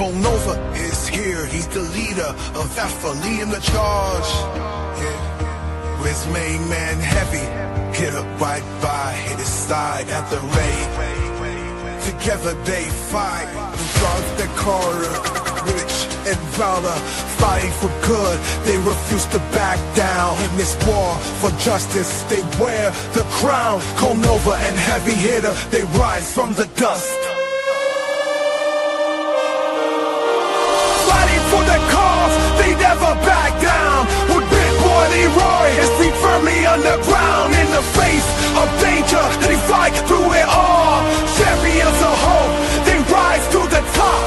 Nova is here, he's the leader of Alpha, leading the charge. Yeah. With his main man Heavy, hit up right by his side at the raid. Together they fight, guards their corner, rich and valor, fighting for good. They refuse to back down in this war for justice. They wear the crown. Nova and Heavy Hitter, they rise from the dust. For the cause, they never back down. With Big Boy Leroy, his feet firmly underground. In the face of danger, they fight through it all. Champions of hope, they rise to the top.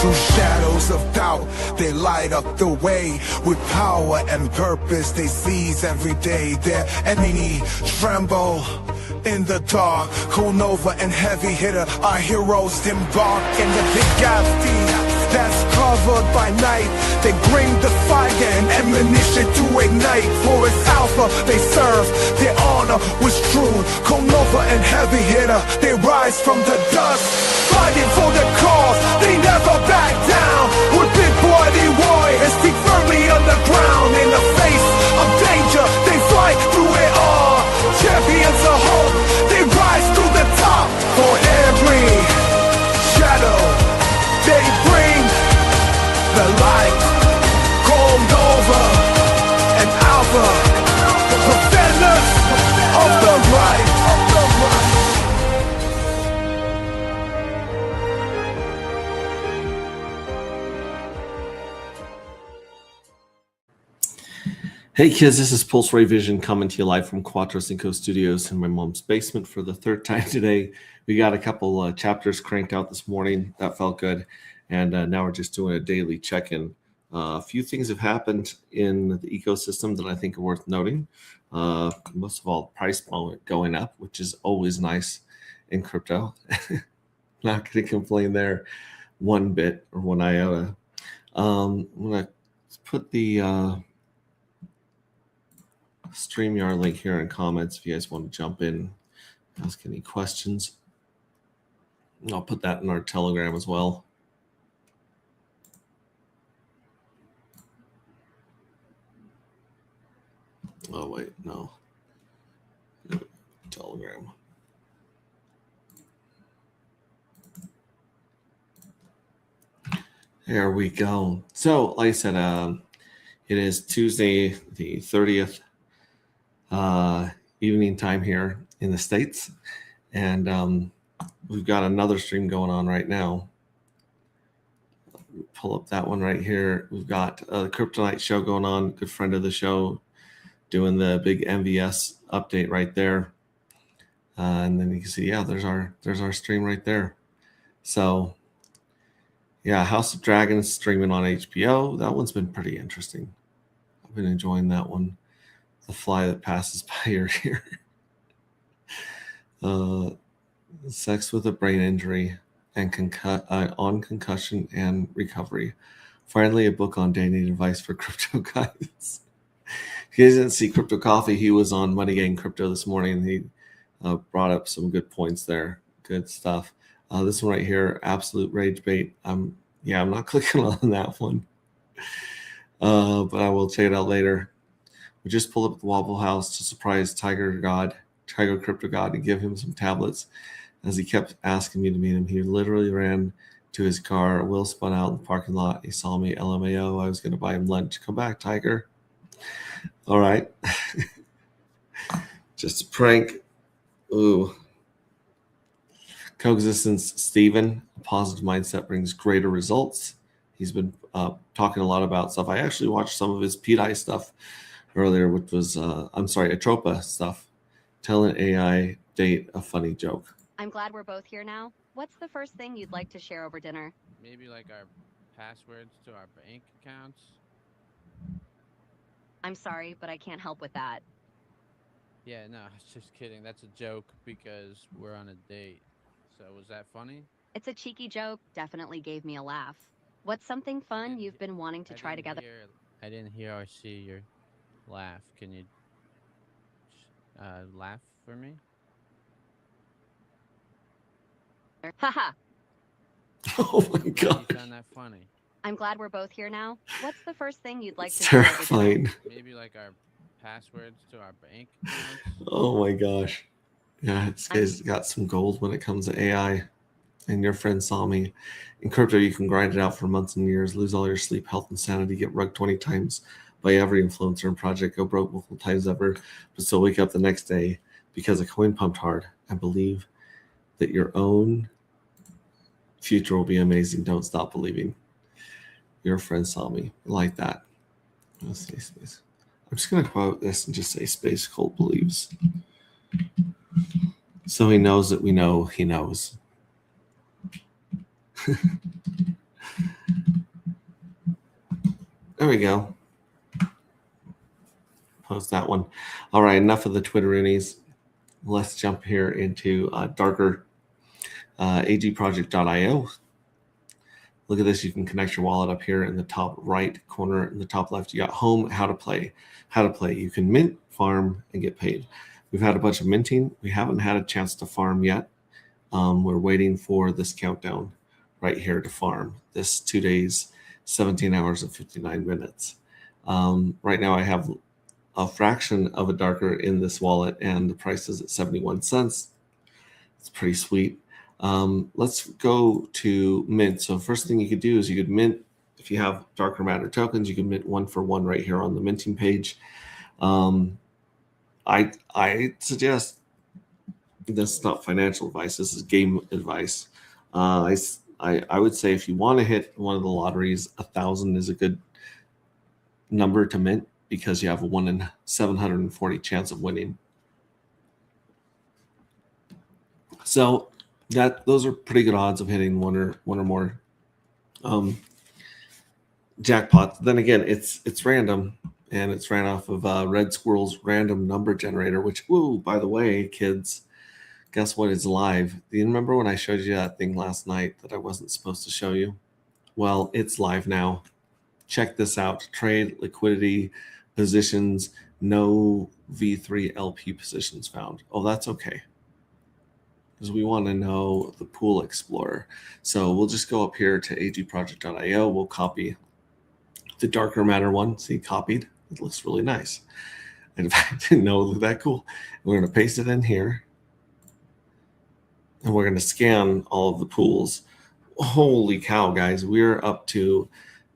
Through shadows of doubt, they light up the way. With power and purpose, they seize every day. Their enemy tremble in the dark. Nova and Heavy Hitter are heroes embark in the big Gatsby that's covered by night. They bring the fire and ammunition to ignite. For it's Alpha they serve, their honor was true. Nova and Heavy Hitter, they rise from the dust, fighting for the cause, they never back down. With Big Boy Leroy, his feet firmly underground. In the face of danger, they fight through it all. Champions of hope, they rise to the top. For every shadow, they bring the light. Nova and Alpha, the defenders of the right. Hey kids, this is Pulse Ray Vision coming to you live from Cuatro Cinco Studios in my mom's basement for the third time today. We got a couple chapters cranked out this morning. That felt good. And now we're just doing a daily check-in. A few things have happened in the ecosystem that I think are worth noting. Most of all, price point going up, which is always nice in crypto. Not going to complain there one bit or one iota. I'm going to put the StreamYard link here in comments if you guys want to jump in, ask any questions. I'll put that in our Telegram as well. Oh, wait, no. Telegram. There we go. So, like I said, it is Tuesday, the 30th evening time here in the States. And we've got another stream going on right now. Pull up that one right here. We've got the Kryptonite show going on. Good friend of the show doing the big MVS update right there. And then you can see, yeah, there's our stream right there. So yeah, House of Dragons streaming on HBO. That one's been pretty interesting. I've been enjoying that one. The fly that passes by your ear. Sex with a brain injury and on concussion and recovery. Finally, a book on dating advice for crypto guys. If you guys didn't see Crypto Coffee, he was on Money Gang Crypto this morning. He brought up some good points there. Good stuff. This one right here, Absolute Rage Bait. I'm not clicking on that one. But I will check it out later. We just pulled up the Wobble House to surprise Tiger Crypto God, and give him some tablets. As he kept asking me to meet him, he literally ran to his car. Will spun out in the parking lot. He saw me, LMAO. I was going to buy him lunch. Come back, Tiger. All right. Just a prank. Ooh. Coexistence Steven. A positive mindset brings greater results. He's been talking a lot about stuff. I actually watched some of his PDI stuff earlier, which was, Atropa stuff. Telling AI date a funny joke. I'm glad we're both here now. What's the first thing you'd like to share over dinner? Maybe like our passwords to our bank accounts. I'm sorry, but I can't help with that. Yeah, no, I was just kidding. That's a joke because we're on a date. So was that funny? It's a cheeky joke. Definitely gave me a laugh. What's something I fun didn't you've he- been wanting to I try didn't together? hear. I didn't hear or see your laugh. Can you laugh for me? Haha, Oh my I'm glad you god. found that funny. I'm glad we're both here now. What's the first thing you'd like It's to share over dinner? terrifying. Maybe like our passwords to our bank accounts. Oh my gosh. Yeah, this I'm guy's got some gold when it comes to AI. And your friend saw me. In crypto, you can grind it out for months and years, lose all your sleep, health, and sanity, get rugged 20 times by every influencer and project, go broke multiple times ever, but still wake up the next day because a coin pumped hard and believe that your own future will be amazing. Don't stop believing. Your friend saw me. Like that. Let's say space. I'm just going to quote this and just say Space Cold believes. So he knows that we know he knows. There we go. Post that one. All right, enough of the Twitteroonies. Let's jump here into darker agproject.io. Look at this. You can connect your wallet up here in the top right corner. In the top left, you got home, how to play. How to play. You can mint, farm, and get paid. We've had a bunch of minting. We haven't had a chance to farm yet. We're waiting for this countdown right here to farm. This 2 days, 17 hours and 59 minutes. Right now I have a fraction of a darker in this wallet and the price is at 71 cents. It's pretty sweet. Let's go to mint. So first thing you could do is you could mint, if you have darker matter tokens, you can mint 1 for 1 right here on the minting page. I suggest, this is not financial advice, this is game advice. I would say if you want to hit one of the lotteries, 1,000 is a good number to mint because you have a 1 in 740 chance of winning. So those are pretty good odds of hitting one or more jackpots. Then again, it's random and it's ran off of Red Squirrel's random number generator, which, woo, by the way, kids, guess what is live? Do you remember when I showed you that thing last night that I wasn't supposed to show you? Well, it's live now. Check this out. Trade, liquidity, positions, no V3 LP positions found. Oh, that's okay. Because we want to know the pool explorer. So we'll just go up here to agproject.io. We'll copy the darker matter one. See, copied. It looks really nice. And if I didn't know it looked that cool, we're going to paste it in here. And we're going to scan all of the pools. Holy cow, guys. We're up to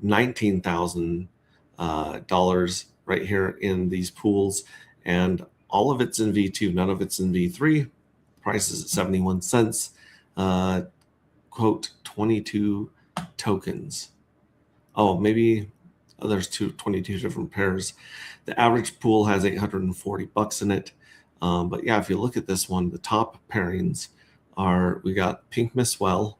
$19,000 right here in these pools. And all of it's in V2. None of it's in V3. Price is at 71 cents. Quote, 22 tokens. Oh, maybe there's 22 different pairs. The average pool has 840 bucks in it. But yeah, if you look at this one, the top pairings are, we got Pink Miss Well.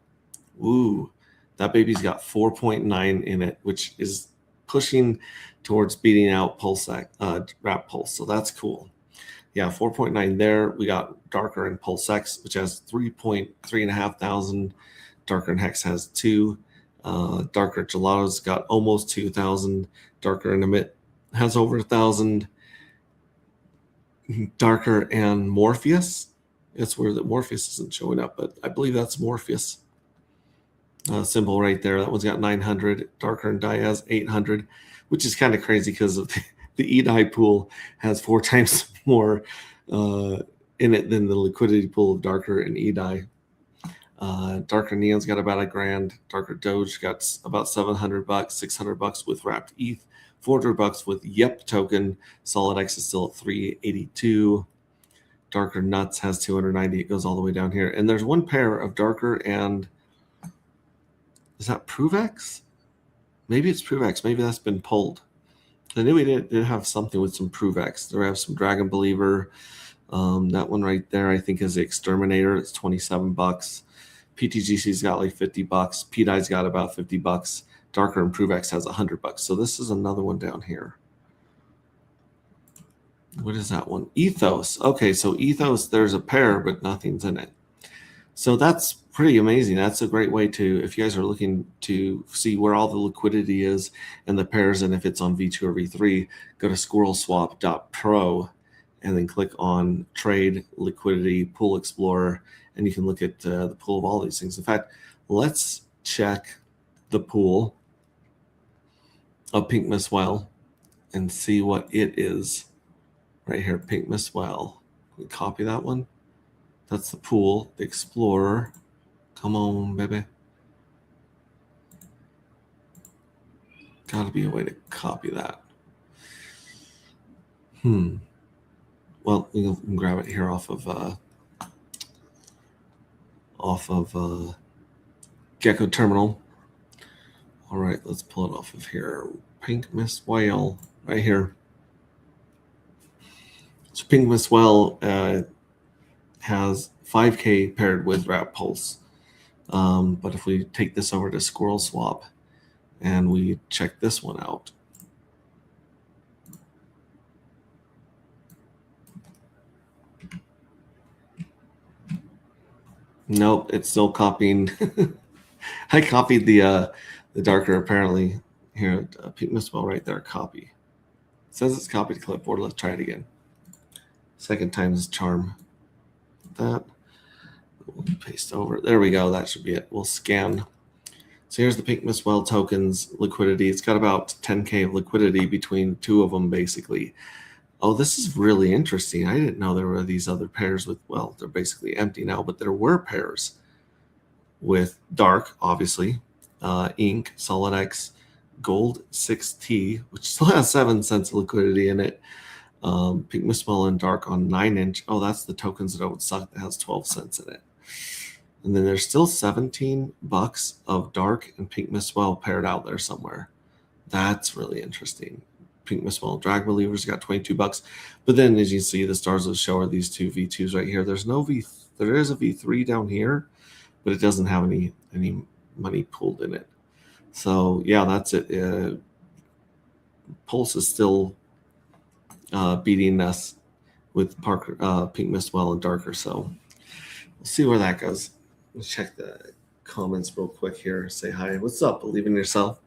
Ooh, that baby's got 4.9 in it, which is pushing towards beating out Rap Pulse. So that's cool. Yeah, 4.9 there. We got Darker and Pulse X, which has 3.5 thousand. Darker and Hex has 2. Darker Gelato's got almost 2,000. Darker and Emit has over 1,000. Darker and Morpheus. It's where the Morpheus isn't showing up, but I believe that's Morpheus. Symbol right there. That one's got 900. Darker and Diaz 800, which is kind of crazy because of the EDI pool has 4 times more in it than the liquidity pool of Darker and EDI. Darker Neon's got about $1,000. Darker Doge got about 700 bucks, 600 bucks with wrapped ETH, 400 bucks with YEP token. Solid X is still at 382. Darker Nuts has 290. It goes all the way down here. And there's one pair of Darker and, is that ProveX? Maybe it's ProveX. Maybe that's been pulled. I knew we did have something with some ProveX. There we have some Dragon Believer. That one right there, I think, is the Exterminator. It's 27 bucks. PTGC's got like 50 bucks. PDI's got about 50 bucks. Darker and ProveX has 100 bucks. So this is another one down here. What is that one? Ethos. Okay, so Ethos, there's a pair, but nothing's in it. So that's pretty amazing. That's a great way to, if you guys are looking to see where all the liquidity is and the pairs, and if it's on V2 or V3, go to squirrelswap.pro and then click on Trade, Liquidity, Pool Explorer, and you can look at the pool of all these things. In fact, let's check the pool of Pink Miss Whale and see what it is right here. Pink Miss Whale. We copy that one. That's the pool, the Explorer. Come on, baby. Gotta be a way to copy that. Well, we can grab it here off of Gecko Terminal. All right, let's pull it off of here. Pink Miss Whale, right here. So Pink Miss Whale has 5K paired with Wrap Pulse. But if we take this over to Squirrel Swap and we check this one out, nope, it's still copying. I copied the darker apparently here. Pink Miss Whale right there, copy. It says it's copied to clipboard. Let's try it again. Second time's a charm. That. We'll paste over. There we go. That should be it. We'll scan. So here's the Pink Miss Whale tokens liquidity. It's got about 10K of liquidity between two of them, basically. Oh, this is really interesting. I didn't know there were these other pairs with, well, they're basically empty now, but there were pairs with Dark, obviously, Ink, SolidX, Gold 6T, which still has 7 cents of liquidity in it. Pink Miss Whale and Dark on 9-inch. Oh, that's the tokens that don't suck that has 12 cents in it. And then there's still $17 of Dark and Pink Miss Whale paired out there somewhere. That's really interesting. Pink Miss Whale Drag Believers got $22. But then as you see, the stars of the show are these two V2s right here. There's no there is a V3 down here, but it doesn't have any money pooled in it. So yeah, that's it. Pulse is still beating us with Pink Miss Whale and Darker. So we'll see where that goes. Let's check the comments real quick here. Say hi. What's up? Believe in yourself.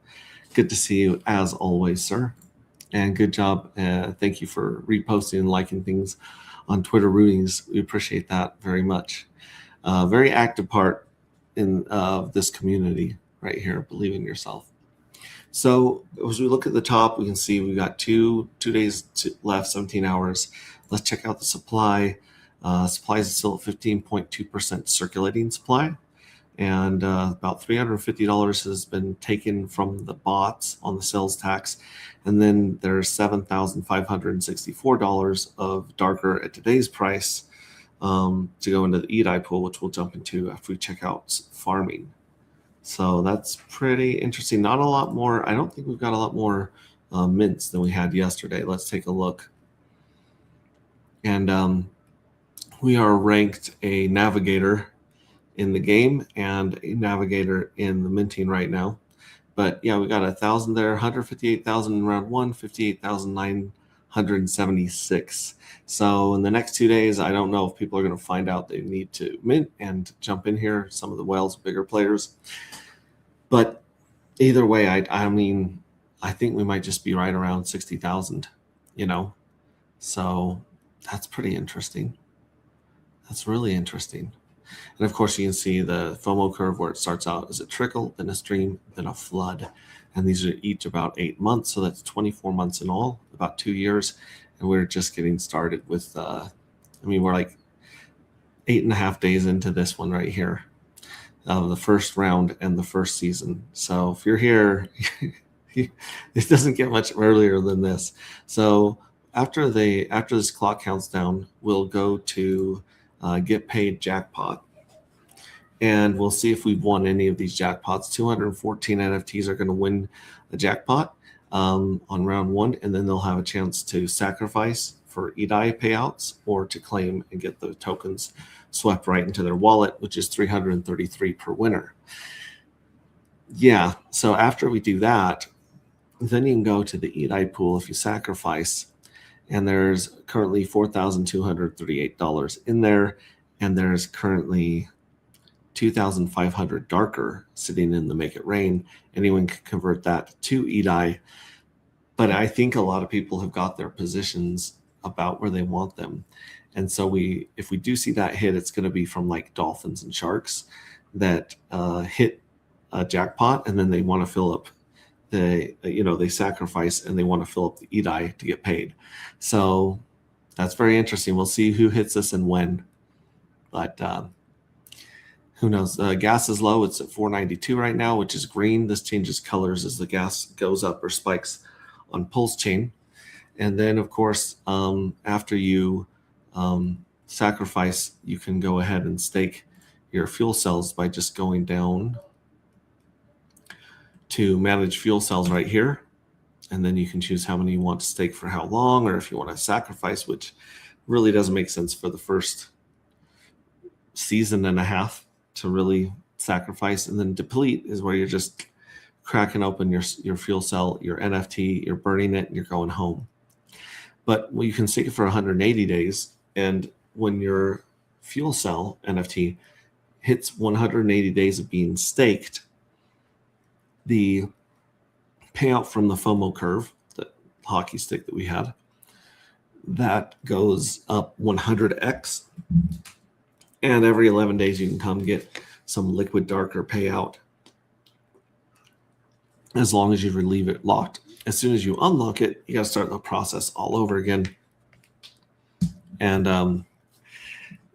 Good to see you as always, sir. And good job. Thank you for reposting and liking things on Twitter Rootings. We appreciate that very much. Very active part in this community right here. Believe in yourself. So as we look at the top, we can see we got two days left, 17 hours. Let's check out the supply. Supply is still at 15.2% circulating supply. And about $350 has been taken from the bots on the sales tax. And then there's $7,564 of Darker at today's price to go into the EDI pool, which we'll jump into after we check out farming. So that's pretty interesting. Not a lot more. I don't think we've got a lot more mints than we had yesterday. Let's take a look. And we are ranked a navigator in the game and a navigator in the minting right now. But yeah, we got 1,000 there, 158,000 in round one, 58,976. So in the next 2 days, I don't know if people are going to find out they need to mint and jump in here. Some of the whales, bigger players. But either way, I mean, I think we might just be right around 60,000, you know. So that's pretty interesting. That's really interesting. And of course, you can see the FOMO curve where it starts out as a trickle, then a stream, then a flood. And these are each about 8 months. So that's 24 months in all, about 2 years. And we're just getting started with, I mean, we're like 8.5 days into this one right here, the first round and the first season. So if you're here, it doesn't get much earlier than this. So after this clock counts down, we'll go to get paid jackpot, and we'll see if we've won any of these jackpots. 214 NFTs are going to win a jackpot on round one, and then they'll have a chance to sacrifice for EDI payouts or to claim and get the tokens swept right into their wallet, which is 333 per winner. Yeah, so after we do that, then you can go to the EDI pool if you sacrifice. And there's currently $4,238 in there, and there's currently 2,500 darker sitting in the Make It Rain. Anyone can convert that to E-dye. But I think a lot of people have got their positions about where they want them. And so if we do see that hit, it's going to be from like dolphins and sharks that hit a jackpot, and then they want to fill up they sacrifice and they want to fill up the E-dye to get paid. So that's very interesting. We'll see who hits this and when. But who knows? Gas is low. It's at 492 right now, which is green. This changes colors as the gas goes up or spikes on Pulse Chain. And then, of course, after you sacrifice, you can go ahead and stake your fuel cells by just going down to manage fuel cells right here. And then you can choose how many you want to stake for how long, or if you want to sacrifice, which really doesn't make sense for the first season and a half to really sacrifice. And then deplete is where you're just cracking open your fuel cell, your NFT, you're burning it, and you're going home. But you can stake it for 180 days. And when your fuel cell NFT hits 180 days of being staked, the payout from the FOMO curve, the hockey stick that we had, that goes up 100x. And every 11 days, you can come get some liquid darker payout as long as you leave it locked. As soon as you unlock it, you got to start the process all over again. And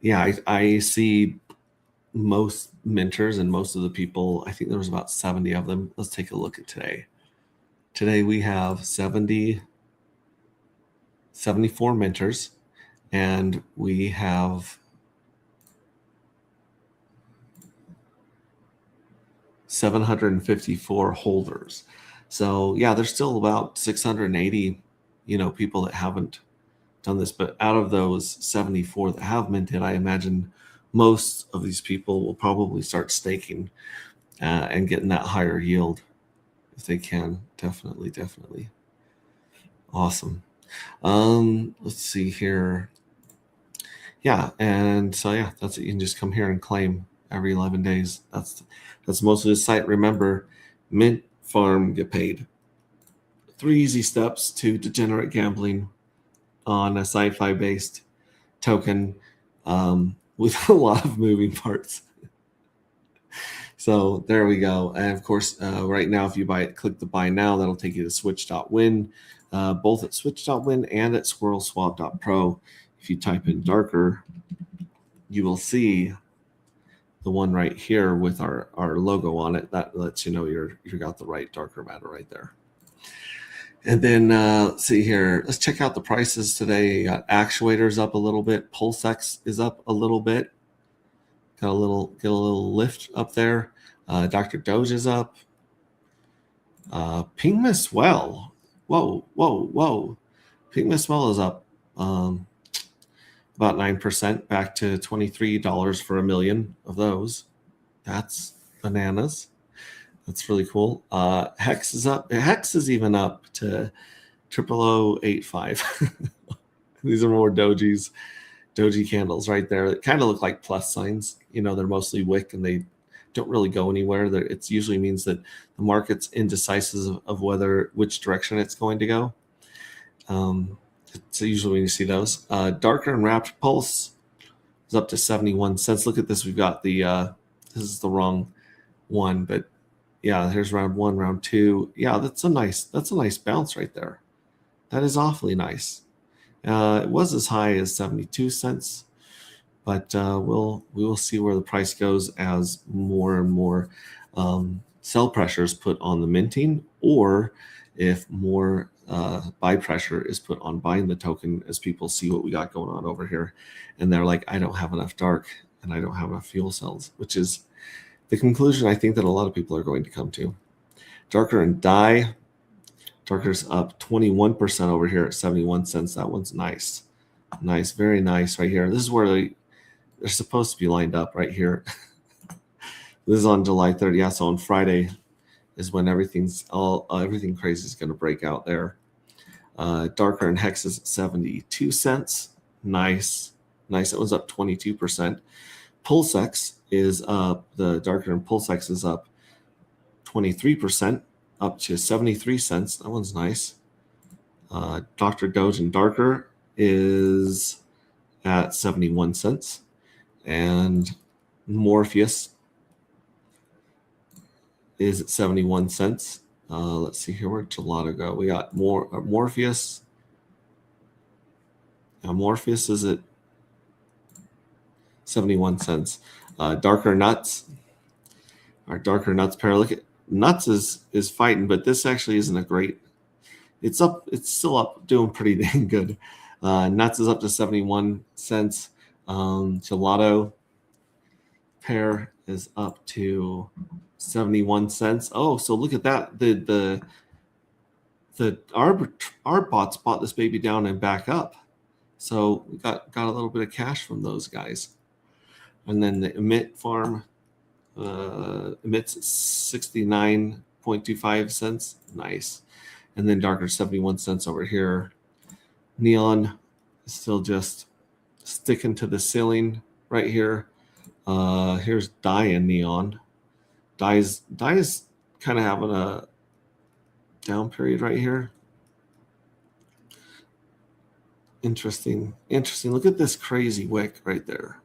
I see most minters and most of the people, I think there was about 70 of them. Let's take a look at today. Today we have 74 minters, and we have 754 holders. So yeah, there's still about 680, people that haven't done this. But out of those 74 that have minted, I imagine most of these people will probably start staking and getting that higher yield if they can. Definitely. Awesome. Let's see here. Yeah, and so yeah, that's it. You can just come here and claim every 11 days. That's most of the site. Remember, mint, farm, get paid. 3 easy steps to degenerate gambling on a sci-fi based token with a lot of moving parts. So there we go. And of course, right now, if you buy it, click the buy now. That'll take you to switch.win, both at switch.win and at squirrelswap.pro. If you type in darker, you will see the one right here with our logo on it. That lets you know you got the right darker matter right there. And then let's see here. Let's check out the prices today. You got actuators up a little bit. PulseX is up a little bit. Get a little lift up there. Dr. Doge is up. Ping Miss Well. Whoa. Ping Miss Well is up about 9%, back to $23 for 1 million of those. That's bananas. That's really cool. Hex is up. Hex is even up to 00085. These are more doji candles right there. That kind of look like plus signs. They're mostly wick and they don't really go anywhere. It usually means that the market's indecisive of which direction it's going to go. So usually when you see those. Darker and wrapped pulse is up to 71 cents. Look at this. We've got this is the wrong one, but yeah, here's round 1, round 2. Yeah, that's a nice bounce right there. That is awfully nice. It was as high as 72 cents, but we will see where the price goes as more and more sell pressure is put on the minting, or if more buy pressure is put on buying the token as people see what we got going on over here. And they're like, I don't have enough dark and I don't have enough fuel cells, which is the conclusion I think that a lot of people are going to come to. Darker and dye. Darker's up 21% over here at 71 cents. That one's nice. Nice, very nice right here. This is where they're supposed to be lined up right here. This is on July 3rd. Yeah, so on Friday is when everything crazy is going to break out there. Darker and Hex is at 72 cents. Nice. It was up 22%. PulseX is up. The Darker and PulseX is up 23%, up to 73 cents. That one's nice. Dr. Doge and Darker is at 71 cents. And Morpheus is at 71 cents. Let's see here, where'd Gelato go? We got Morpheus. Morpheus is at 71 cents. Darker Nuts. Our Darker Nuts pair. Look at Nuts is fighting, but this actually isn't a great. It's up. It's still up, doing pretty dang good. Nuts is up to 71 cents. Gelato pair is up to 71 cents. Oh, so look at that. The Arbots bought this baby down and back up. So we got a little bit of cash from those guys. And then the Emit farm emits 69.25 cents. Nice. And then Darker 71 cents over here. Neon is still just sticking to the ceiling right here. Here's Dye and Neon. Dye is kind of having a down period right here. Interesting. Look at this crazy wick right there.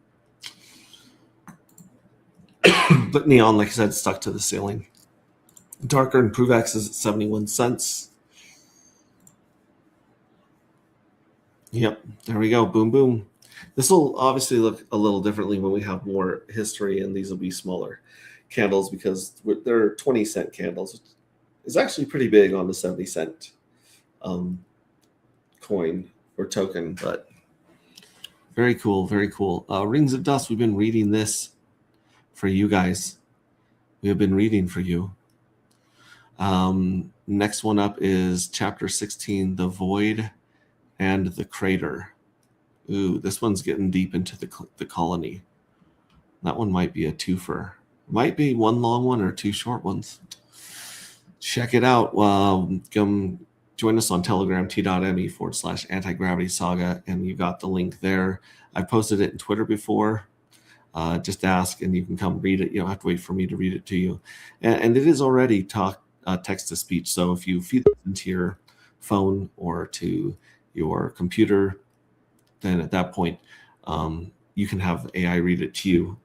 But Neon, like I said, stuck to the ceiling. Darker and Pruvax is at 71 cents. Yep, there we go. Boom, boom. This will obviously look a little differently when we have more history, and these will be smaller candles because they're 20-cent candles. It's actually pretty big on the 70-cent coin or token, but very cool, very cool. Rings of Dust, we've been reading this for you guys. We have been reading for you. Next one up is chapter 16, The Void and the Crater. Ooh, this one's getting deep into the colony. That one might be a twofer. Might be one long one or two short ones. Check it out. Come join us on Telegram, t.me/anti-gravity saga, and you got the link there. I posted it in Twitter before. Just ask and you can come read it. You don't have to wait for me to read it to you. And it is already text to speech. So if you feed it into your phone or to your computer, then at that point, you can have AI read it to you,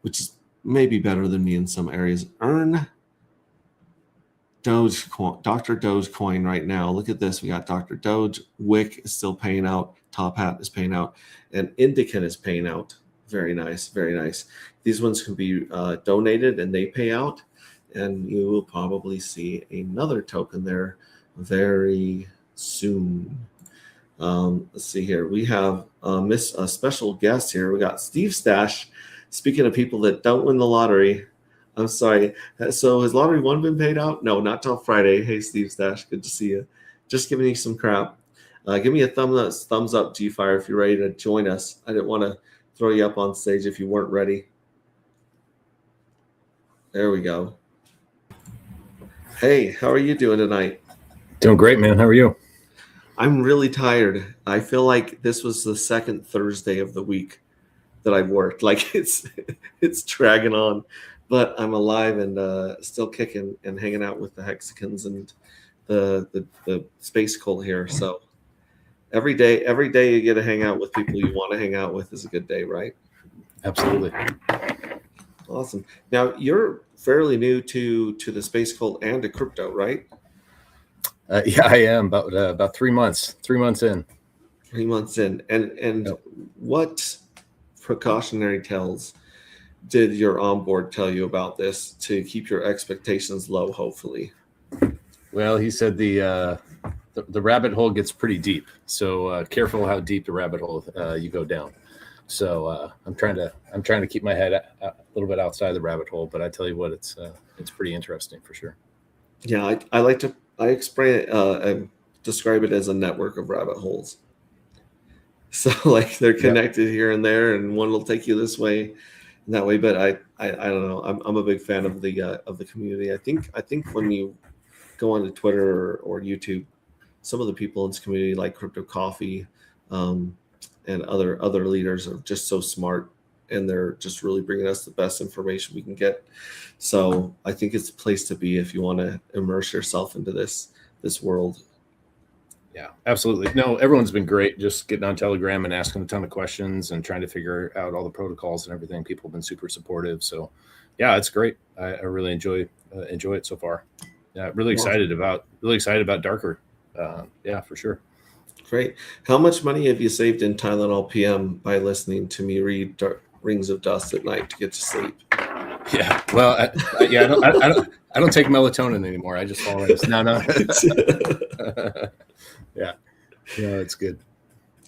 which is maybe better than me in some areas. Earn Dogecoin, Dr. Dogecoin right now. Look at this. We got Dr. Doge. Wick is still paying out. Top Hat is paying out. And Indican is paying out. Very nice. Very nice. These ones can be donated and they pay out. And you will probably see another token there very soon. Let's see here. We have a special guest here. We got Steve Stash. Speaking of people that don't win the lottery, I'm sorry. So has lottery one been paid out? No, not till Friday. Hey, Steve Stash, good to see you. Just giving you some crap. Give me a thumbs up, G-Fire, if you're ready to join us. I didn't want to throw you up on stage if you weren't ready. There we go. Hey, how are you doing tonight? Doing great, man. How are you? I'm really tired. I feel like this was the second Thursday of the week that I've worked. Like it's dragging on, but I'm alive and still kicking and hanging out with the Hexicans and the space cult here. So every day you get to hang out with people you want to hang out with is a good day, right? Absolutely. Awesome. Now you're fairly new to the space cult and to crypto, right? Yeah, I am about 3 months. 3 months in. 3 months in, and Yep. What precautionary tales did your onboard tell you about this to keep your expectations low? Hopefully. Well, he said the rabbit hole gets pretty deep, so careful how deep the rabbit hole you go down. So I'm trying to keep my head a little bit outside the rabbit hole, but I tell you what, it's pretty interesting for sure. Yeah, I like to explain it. I describe it as a network of rabbit holes. So like they're connected here and there, and one will take you this way and that way. But I don't know. I'm a big fan of the community. I think when you go onto Twitter or YouTube, some of the people in this community, like Crypto Coffee, and other leaders, are just so smart and they're just really bringing us the best information we can get. So I think it's a place to be if you want to immerse yourself into this world. Yeah, absolutely. No, everyone's been great. Just getting on Telegram and asking a ton of questions and trying to figure out all the protocols and everything. People have been super supportive. So, yeah, it's great. I really enjoy it so far. Yeah, really excited about Darker. Yeah, for sure. Great. How much money have you saved in Tylenol PM by listening to me read Rings of Dust at night to get to sleep? Yeah. Well, I don't take melatonin anymore. I just follow it. No. Yeah. Yeah, it's good.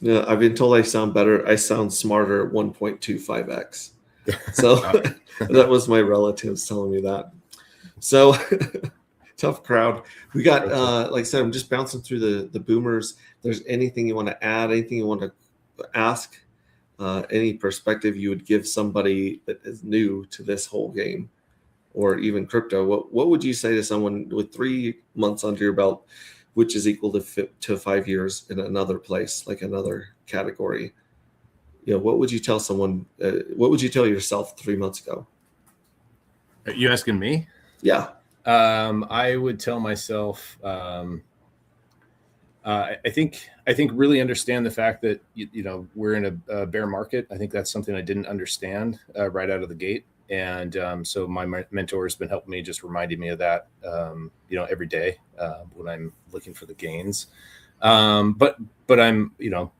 Yeah, I've been told I sound better. I sound smarter at 1.25x. So that was my relatives telling me that. So tough crowd. We got, like I said, I'm just bouncing through the boomers. If there's anything you want to add, anything you want to ask, any perspective you would give somebody that is new to this whole game or even crypto, what would you say to someone with 3 months under your belt, which is equal to 5 years in another place, like another category? You know, what would you tell someone? What would you tell yourself 3 months ago? Are you asking me? Yeah. I would tell myself, I think really understand the fact that, you know, we're in a bear market. I think that's something I didn't understand right out of the gate. And so my mentor has been helping me, just reminding me of that, you know, every day when I'm looking for the gains. But I'm, you know,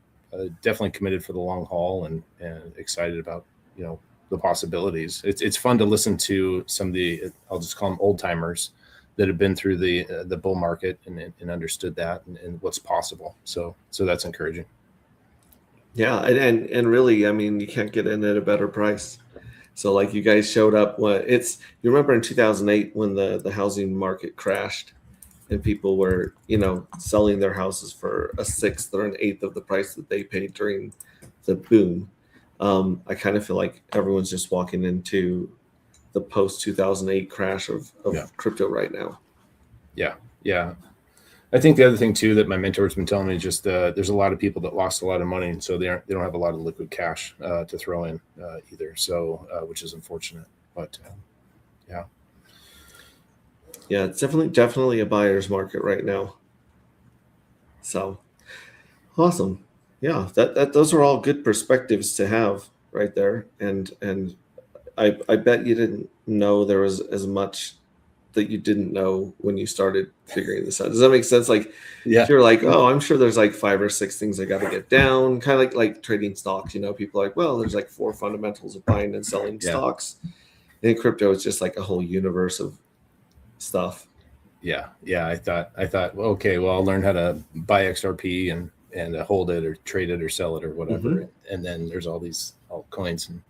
definitely committed for the long haul and excited about, you know, the possibilities. It's fun to listen to some of the, I'll just call them old timers that have been through the bull market and understood that and what's possible. So that's encouraging. Yeah. And really, I mean, you can't get in at a better price. So like you guys showed up you remember in 2008 when the housing market crashed and people were, you know, selling their houses for a sixth or an eighth of the price that they paid during the boom. I kind of feel like everyone's just walking into the post 2008 crash of crypto right now. Yeah. Yeah. I think the other thing too that my mentor's been telling me is just there's a lot of people that lost a lot of money, and so they don't have a lot of liquid cash to throw in either. So which is unfortunate, but yeah. It's definitely a buyer's market right now. So awesome. Yeah, that those are all good perspectives to have right there, and I bet you didn't know there was as much that you didn't know when you started figuring this out. Does that make sense? Like, yeah, if you're like, oh, I'm sure there's like 5 or 6 things I got to get down, kind of like trading stocks. You know, people are like, well, there's like 4 fundamentals of buying and selling stocks. In crypto, it's just like a whole universe of stuff. Yeah. I thought, well, okay, well, I'll learn how to buy XRP and hold it or trade it or sell it or whatever. Mm-hmm. And then there's all these altcoins. And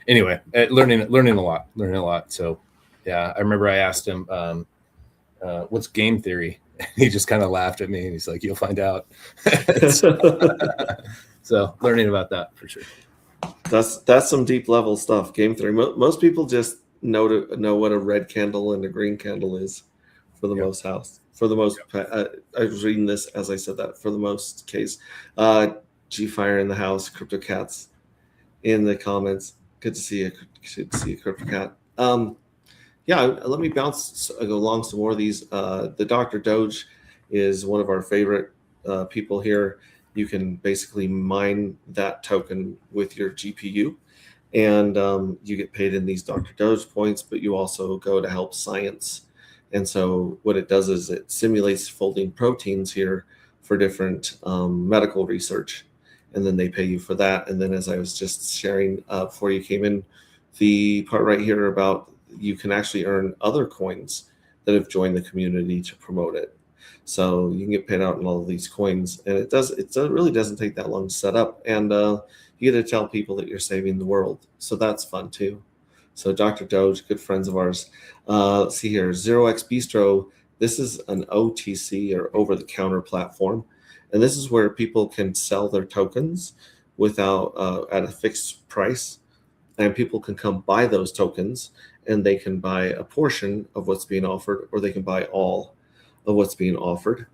anyway, learning a lot. So yeah, I remember I asked him, what's game theory? He just kind of laughed at me and he's like, you'll find out. So learning about that for sure. That's some deep level stuff. Game theory. Most people just know what a red candle and a green candle is for the most house. For the most, I was reading this as I said that. For the most case, G-Fire in the house, Crypto Cats in the comments. Good to see you. Good to see you, Crypto Cat. Yeah, let me go along some more of these. The Dr. Doge is one of our favorite people here. You can basically mine that token with your GPU, and you get paid in these Dr. Doge points, but you also go to help science. And so what it does is it simulates folding proteins here for different medical research, and then they pay you for that. And then as I was just sharing before you came in, the part right here about you can actually earn other coins that have joined the community to promote it. So you can get paid out in all of these coins, and it really doesn't take that long to set up. And you get to tell people that you're saving the world. So that's fun too. So Dr. Doge, good friends of ours. Let's see here, 0x Bistro. This is an OTC or over-the-counter platform. And this is where people can sell their tokens without at a fixed price. And people can come buy those tokens, and they can buy a portion of what's being offered, or they can buy all of what's being offered.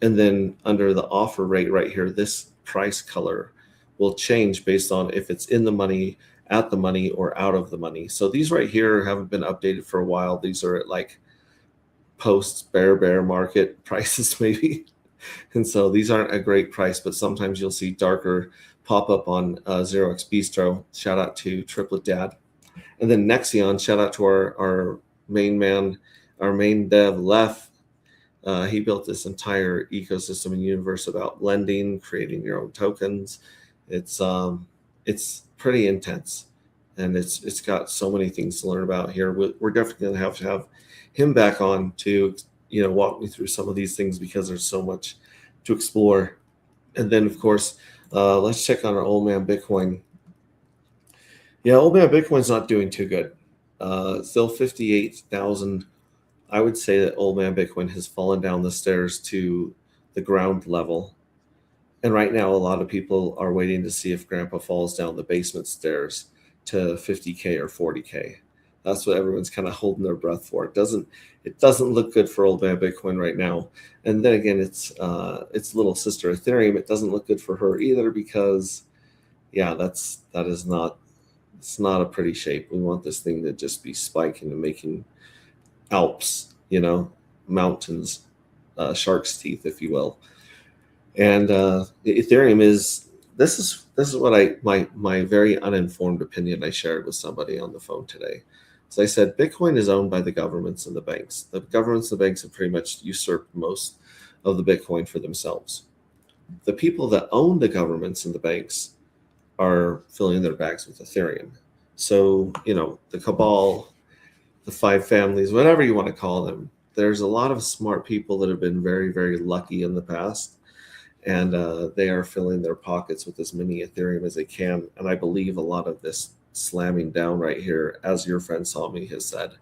And then under the offer rate right here, this price color will change based on if it's in the money at the money or out of the money. So these right here haven't been updated for a while. These are at like post bear market prices maybe. And so these aren't a great price, but sometimes you'll see darker pop up on 0x Bistro. Shout out to Triplet Dad. And then Nexion, shout out to our main man, our main dev, Lef. He built this entire ecosystem and universe about lending, creating your own tokens. It's pretty intense, and it's got so many things to learn about here. We're definitely going to have him back on to walk me through some of these things because there's so much to explore. And then of course, let's check on our old man Bitcoin. Yeah, old man Bitcoin's not doing too good. Still 58,000. I would say that old man Bitcoin has fallen down the stairs to the ground level. And right now, a lot of people are waiting to see if Grandpa falls down the basement stairs to 50K or 40K. That's what everyone's kind of holding their breath for. It doesn't look good for old man Bitcoin right now. And then again, it's little sister Ethereum. It doesn't look good for her either because, yeah, it's not a pretty shape. We want this thing to just be spiking and making Alps, mountains, shark's teeth, if you will. And Ethereum this is what my very uninformed opinion I shared with somebody on the phone today. So I said, Bitcoin is owned by the governments and the banks. The governments and the banks have pretty much usurped most of the Bitcoin for themselves. The people that own the governments and the banks are filling their bags with Ethereum. So, the cabal, the five families, whatever you want to call them, there's a lot of smart people that have been very, very lucky in the past. And they are filling their pockets with as many Ethereum as they can. And I believe a lot of this slamming down right here, as your friend Sami has said,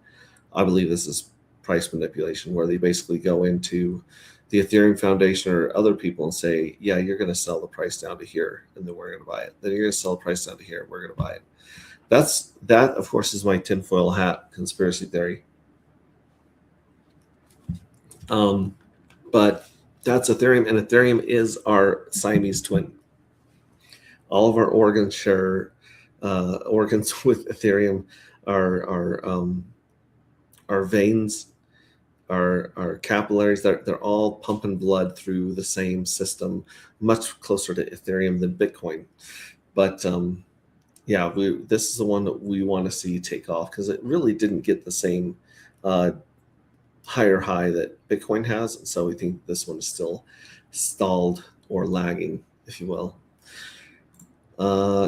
I believe this is price manipulation, where they basically go into the Ethereum Foundation or other people and say, yeah, you're going to sell the price down to here, and then we're going to buy it. Then you're going to sell the price down to here, we're going to buy it. That, of course, is my tinfoil hat conspiracy theory. But that's Ethereum, and Ethereum is our Siamese twin. All of our organs share organs with Ethereum. Our veins, our capillaries, they're all pumping blood through the same system, much closer to Ethereum than Bitcoin. But yeah, this is the one that we want to see take off because it really didn't get the same higher high that Bitcoin has. And so we think this one is still stalled or lagging, if you will.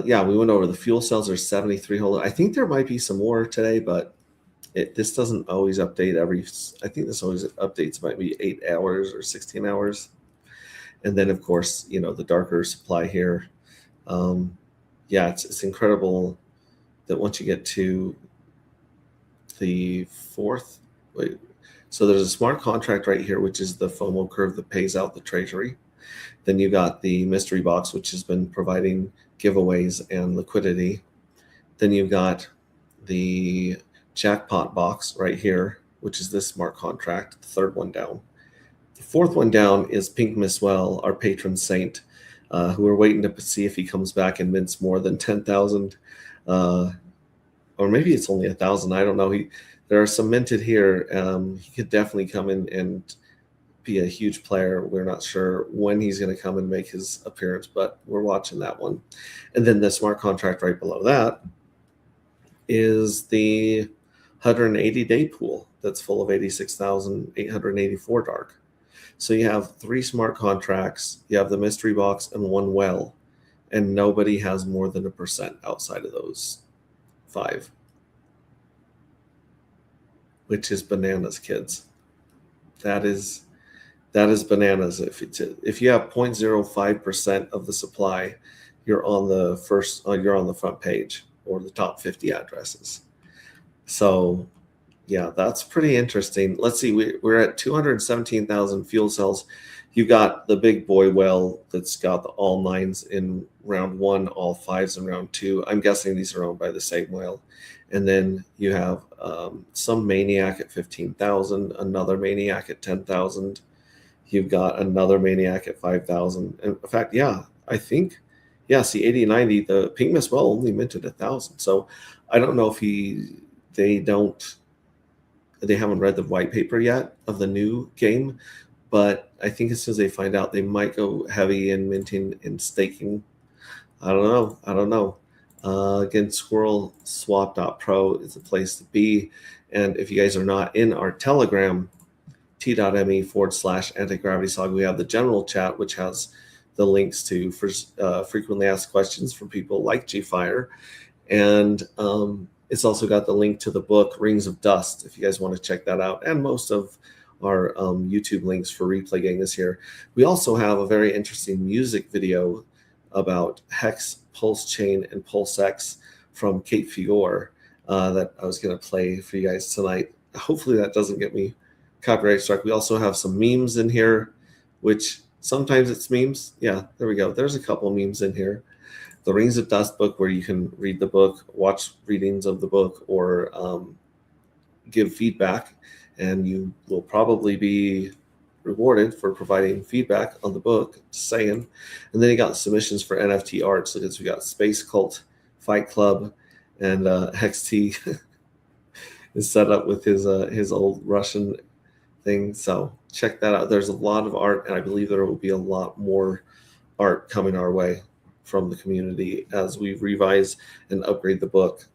Yeah, we went over the fuel cells are 73 whole. I think there might be some more today, but this doesn't always update I think this always updates might be 8 hours or 16 hours. And then of course, the darker supply here. Yeah, it's incredible that once you get to the fourth, so there's a smart contract right here, which is the FOMO curve that pays out the treasury. Then you got the mystery box, which has been providing giveaways and liquidity. Then you've got the jackpot box right here, which is this smart contract, the third one down. The fourth one down is Pink Misswell, our patron saint, who we're waiting to see if he comes back and mints more than 10,000. Or maybe it's only 1,000. I don't know. There are some minted here. He could definitely come in and be a huge player. We're not sure when he's going to come and make his appearance, but we're watching that one. And then the smart contract right below that is the 180-day pool that's full of 86,884 dark. So you have 3 smart contracts, you have the mystery box and 1 well, and nobody has more than 1% outside of those 5. Which is bananas, kids. That is bananas. If you have 0.05% of the supply, you're on the front page or the top 50 addresses. So yeah, that's pretty interesting. Let's see, we're at 217,000 fuel cells. You got the big boy well that's got the all 9s in round 1, all 5s in round 2. I'm guessing these are owned by the same whale. And then you have some maniac at 15,000, another maniac at 10,000. You've got another maniac at 5,000. In fact, yeah, I think yeah, see 8090, the Pink Mist Well only minted 1,000. So I don't know if they haven't read the white paper yet of the new game, but I think as soon as they find out, they might go heavy in minting and staking. I don't know. Again, squirrelswap.pro is the place to be. And if you guys are not in our Telegram, t.me/anti-gravity saga, we have the general chat, which has the links to frequently asked questions from people like GFire. And it's also got the link to the book Rings of Dust, if you guys want to check that out. And most of our YouTube links for Replay Gang is here. We also have a very interesting music video about Hex, Pulse Chain, and PulseX from Kate Figure that I was going to play for you guys tonight. Hopefully that doesn't get me copyright struck. We also have some memes in here, which sometimes it's memes. Yeah, there we go. There's a couple memes in here. The Rings of Dust book, where you can read the book, watch readings of the book, or give feedback, and you will probably be rewarded for providing feedback on the book, just saying. And then you got submissions for NFT art. So we got Space Cult, Fight Club, and Hex T is set up with his old Russian thing. So check that out. There's a lot of art, and I believe there will be a lot more art coming our way from the community as we revise and upgrade the book.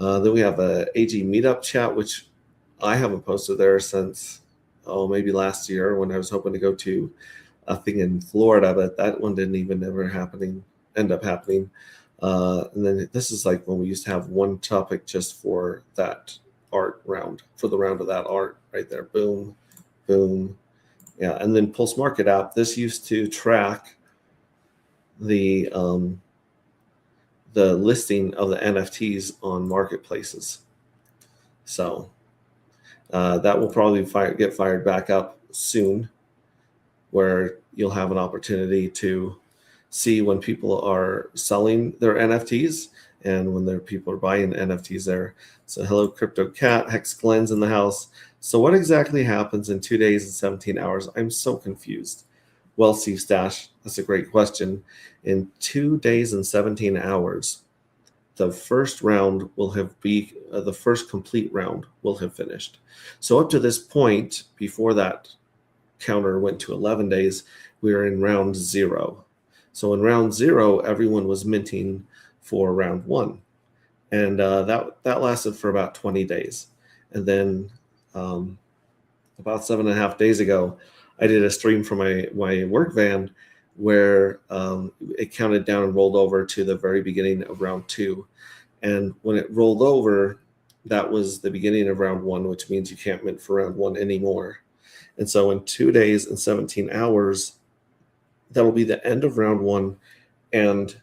Then we have a AG meetup chat, which I haven't posted there since maybe last year, when I was hoping to go to a thing in Florida, but that one didn't even end up happening. And then this is like when we used to have one topic just for that art round, for the round of that art right there. Boom, boom. Yeah, and then Pulse Market app. This used to track the listing of the NFTs on marketplaces. So that will probably get fired back up soon, where you'll have an opportunity to see when people are selling their NFTs and when people are buying NFTs there. So hello, Crypto Cat, Hex Glenn's in the house. So what exactly happens in 2 days and 17 hours? I'm so confused. Well, Steve Stash, that's a great question. In 2 days and 17 hours, the first round will have the first complete round will have finished. So up to this point, before that counter went to 11 days, we were in round 0. So in round 0, everyone was minting for round 1, and that lasted for about 20 days. And then about 7.5 days ago, I did a stream from my work van where it counted down and rolled over to the very beginning of round 2. And when it rolled over, that was the beginning of round 1, which means you can't mint for round 1 anymore. And so in 2 days and 17 hours, that'll be the end of round 1, and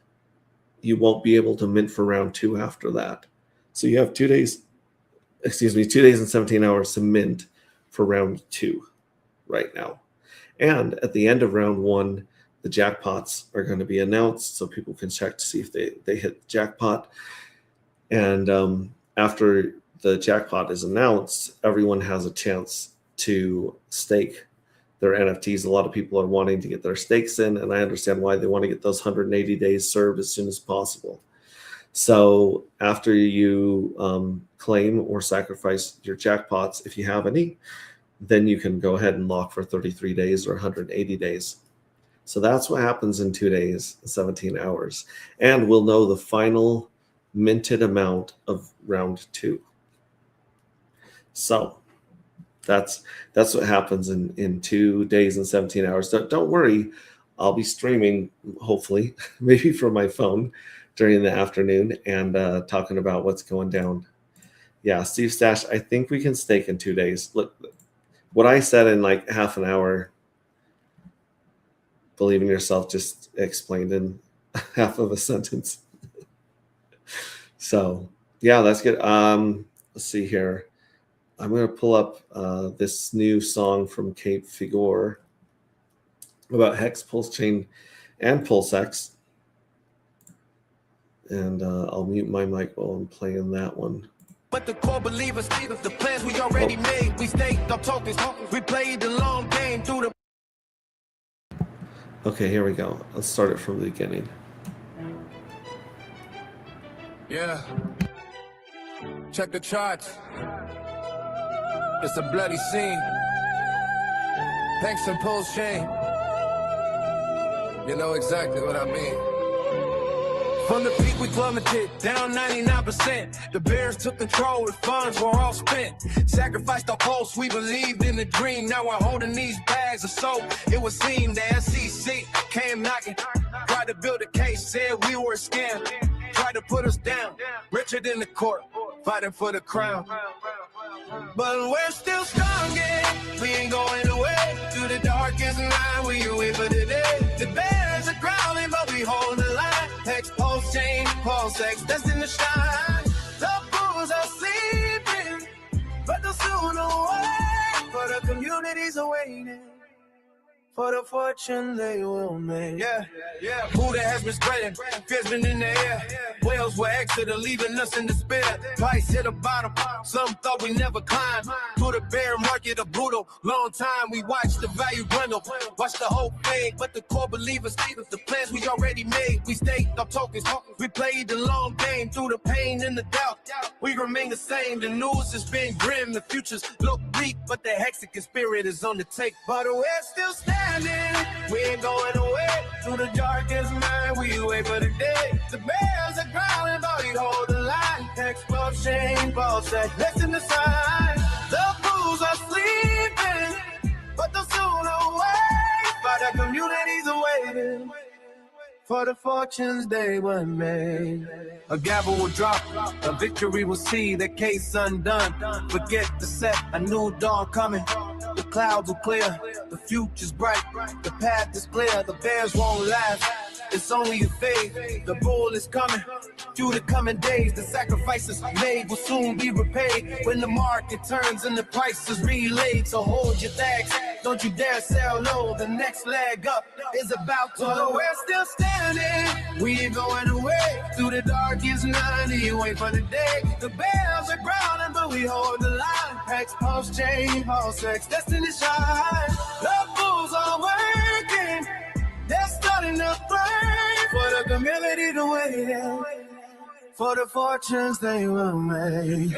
you won't be able to mint for round 2 after that. So you have 2 days and 17 hours to mint for round 2 right now. And at the end of round 1, the jackpots are going to be announced, so people can check to see if they hit the jackpot. And after the jackpot is announced, everyone has a chance to stake their NFTs. A lot of people are wanting to get their stakes in, and I understand why they want to get those 180 days served as soon as possible. So after you claim or sacrifice your jackpots, if you have any, then you can go ahead and lock for 33 days or 180 days. So that's what happens in 2 days, 17 hours. And we'll know the final minted amount of round 2. So that's what happens in 2 days and 17 hours. Don't worry, I'll be streaming, hopefully, maybe from my phone during the afternoon, and talking about what's going down. Yeah, Steve Stash, I think we can stake in 2 days. Look, what I said in like half an hour, believe in yourself, just explained in half of a sentence. So yeah, that's good. Let's see here. I'm going to pull up this new song from Kate Figure about Hex, Pulse Chain, and PulseX. And I'll mute my mic while I'm playing that one. But the core believers, the plans we already made, we stayed up talking, we played the long game through the. Okay, here we go. Let's start it from the beginning. Yeah. Check the charts. It's a bloody scene. Thanks and Pulse Chain. You know exactly what I mean. From the peak we plummeted, down 99%. The Bears took control, the funds were all spent. Sacrificed our pulse, we believed in the dream. Now we're holding these bags of soap. It would seem the SEC came knocking. Tried to build a case, said we were a scam. Tried to put us down, richer than the court, fighting for the crown. But we're still strong, yeah. We ain't going away. Through the darkest night, we wait for the day. The Bears are growling, but we hold the line. Hex, Pulse Chain, Pulse X, destined to shine. The fools are sleeping, but they'll soon awake. For the communities are waiting for the fortune they will make. Yeah, yeah. Buddha has been spreading, fear's been in the air. Whales were exited, leaving us in despair. Price hit the bottom, some thought we never climbed. Through the bear market, a brutal long time. We watched the value dwindle, watched the hope fade. But the core believers stayed with the plans we already made. We stayed our tokens, we played the long game. Through the pain and the doubt, we remain the same. The news has been grim, the futures look bleak, but the Hexagon spirit is on the take. But we're still standing, we ain't going away. Through the darkest night, we wait for the day. The Bears are growling, but we hold the line. Hex, Pulse Chain, Pulse X, listen to sign. The fools are sleeping, but they'll soon awake. But the communities are waiting for the fortunes they were made. A gavel will drop, a victory will see the case undone. Forget the set, a new dawn coming. The clouds will clear, the future's bright, the path is clear, the Bears won't last. It's only a phase, the bull is coming. Through the coming days, the sacrifices made will soon be repaid. When the market turns and the price is relayed, so hold your bags, don't you dare sell low. The next leg up is about to go. We're still standing, we ain't going away. Through the darkest night, you wait for the day. The Bears are growling, but we hold the line. Hex, Pulse Chain, Pulse X, destined to shine. The fools are working, they're starting to flame. For the community to wait, for the fortunes they will make.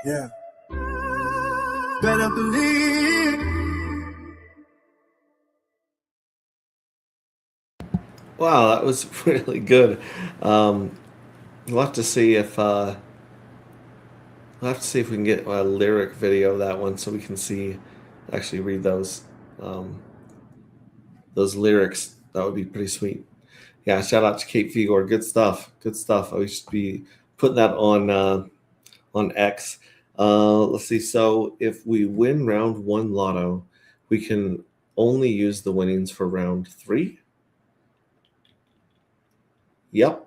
Yeah. Better believe. Wow, that was really good. We'll have to see if we can get a lyric video of that one so we can actually read those lyrics. That would be pretty sweet. Yeah, shout out to Kate Figor. Good stuff. Good stuff. I should be putting that on X. Let's see. So if we win round 1 lotto, we can only use the winnings for round 3. Yep.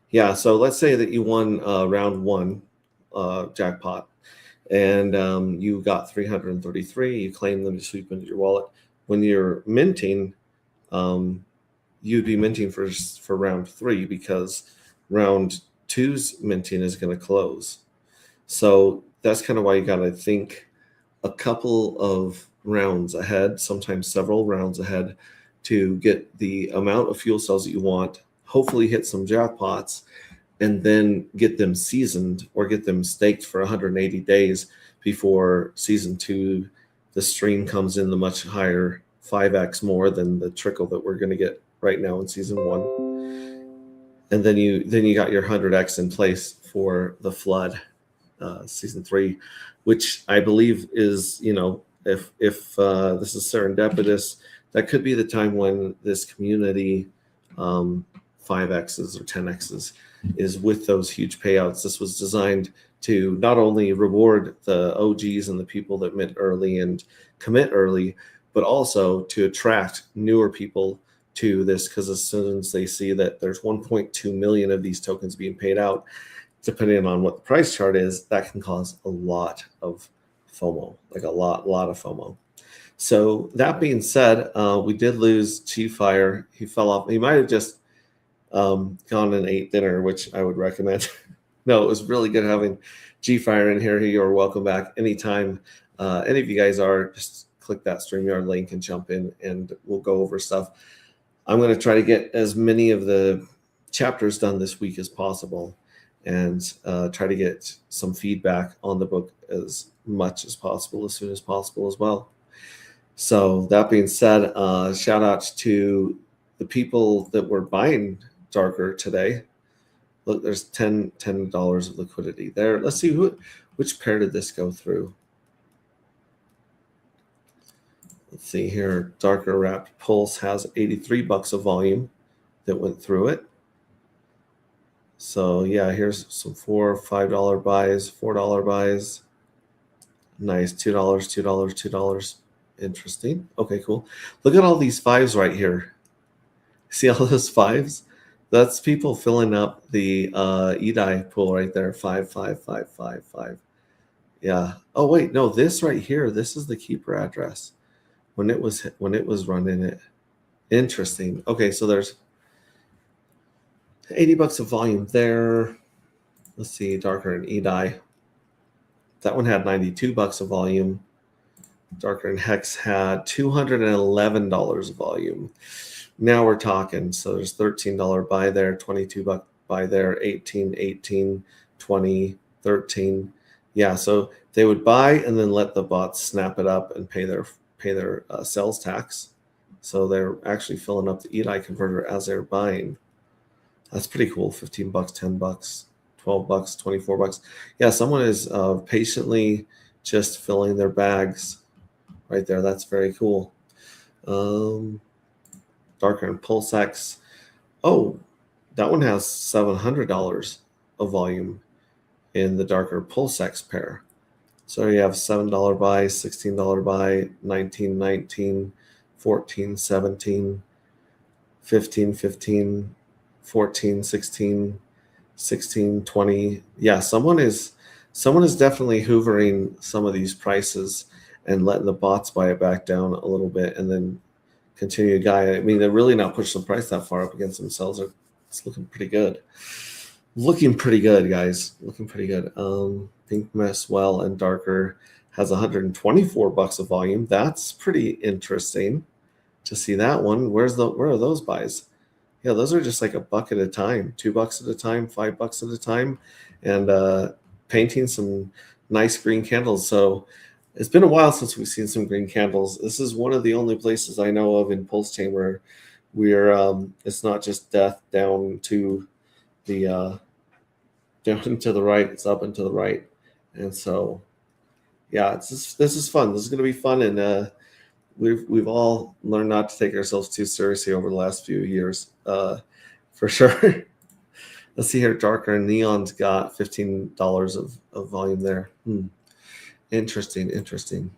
Yeah. So let's say that you won round 1 jackpot, and you got 333. You claim them to sweep into your wallet. When you're minting, you'd be minting for round 3 because round 2's minting is going to close. So that's kind of why you got to think a couple of rounds ahead, sometimes several rounds ahead, to get the amount of fuel cells that you want, hopefully hit some jackpots, and then get them seasoned or get them staked for 180 days before season 2, the stream comes in the much higher 5x more than the trickle that we're going to get right now in season 1. And then you got your 100x in place for the flood, season 3, which I believe is, if this is serendipitous, that could be the time when this community 5x's or 10x's is with those huge payouts. This was designed to not only reward the OGs and the people that mint early and commit early, but also to attract newer people to this, because as soon as they see that there's 1.2 million of these tokens being paid out, depending on what the price chart is, that can cause a lot of FOMO, like a lot of FOMO. So that being said, we did lose Chief Fire. He fell off. He might have just gone and ate dinner, which I would recommend. No, it was really good having G-Fire in here. You're welcome back anytime. Any of you guys are, just click that StreamYard link and jump in, and we'll go over stuff. I'm going to try to get as many of the chapters done this week as possible, and try to get some feedback on the book as much as possible, as soon as possible as well. So that being said, shout out to the people that were buying Darker today. Look, there's $10 of liquidity there. Let's see which pair did this go through. Let's see here. Darker Wrapped Pulse has $83 of volume that went through it. So yeah, here's some $4, $5 buys, $4 buys. Nice, $2, $2, $2. Interesting. Okay, cool. Look at all these fives right here. See all those fives? That's people filling up the EDI pool right there. 5, 5, 5, 5, 5. Yeah. Oh wait, no, this right here, this is the keeper address when it was running it. Interesting. Okay, so there's $80 of volume there. Let's see, Darker and EDI. That one had $92 of volume. Darker and Hex had $211 of volume. Now we're talking. So there's $13 buy there, $22 buy there, 18, 18, 20, 13. Yeah, so they would buy and then let the bots snap it up and pay their sales tax. So they're actually filling up the EDI converter as they're buying. That's pretty cool. $15, $10, $12, $24. Yeah, someone is patiently just filling their bags right there. That's very cool. Darker and PulseX. Oh, that one has $700 of volume in the Darker PulseX pair. So you have $7 buy, $16 buy, 19, 19, 14, 17, 15, 15, 14, 16, 16, 20. Yeah, someone is definitely hoovering some of these prices and letting the bots buy it back down a little bit and then continue to guy. I mean, they're really not pushing the price that far up against themselves. It's looking pretty good. Looking pretty good, guys. Looking pretty good. Pink Mess Well and Darker has $124 of volume. That's pretty interesting to see that one. Where are those buys? Yeah, those are just like $1 at a time, $2 at a time, $5 at a time, and painting some nice green candles. So it's been a while since we've seen some green candles. This is one of the only places I know of in Pulse Chain where it's not just death down to the down to the right, it's up and to the right. And so yeah, this is fun. This is going to be fun, and we've all learned not to take ourselves too seriously over the last few years, for sure. Let's see here. Darker and Neon's got $15 of volume there. Interesting.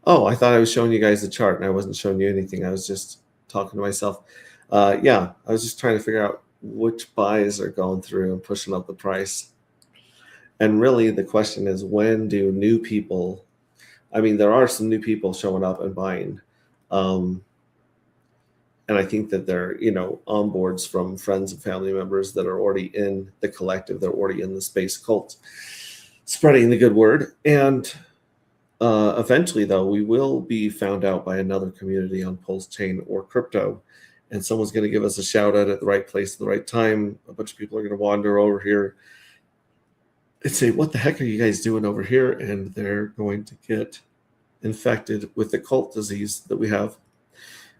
Oh, I thought I was showing you guys the chart and I wasn't showing you anything. I was just talking to myself. Yeah, I was just trying to figure out which buys are going through and pushing up the price. And really the question is, when do new people, I mean, there are some new people showing up and buying. And I think that they're, onboards from friends and family members that are already in the collective. They're already in the space cult, spreading the good word. And eventually, though, we will be found out by another community on Pulse Chain or crypto. And someone's going to give us a shout out at the right place at the right time. A bunch of people are going to wander over here and say, what the heck are you guys doing over here? And they're going to get infected with the cult disease that we have.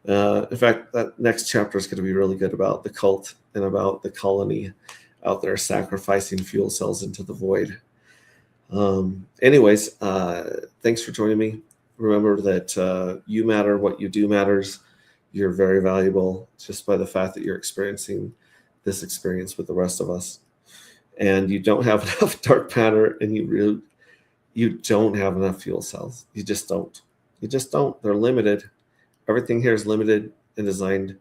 In fact, that next chapter is going to be really good about the cult and about the colony out there sacrificing fuel cells into the void. Anyways, thanks for joining me. Remember that you matter. What you do matters. You're very valuable just by the fact that you're experiencing this experience with the rest of us. And you don't have enough dark matter, and you don't have enough fuel cells. You just don't. They're limited. Everything here is limited and designed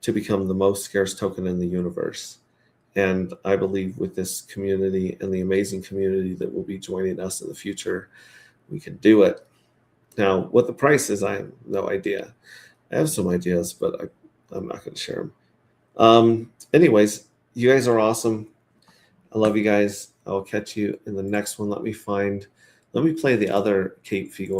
to become the most scarce token in the universe. And I believe with this community and the amazing community that will be joining us in the future, we can do it. Now, what the price is, I have no idea. I have some ideas, but I'm not going to share them. Anyways, you guys are awesome. I love you guys. I'll catch you in the next one. Let me play the other Cape Figure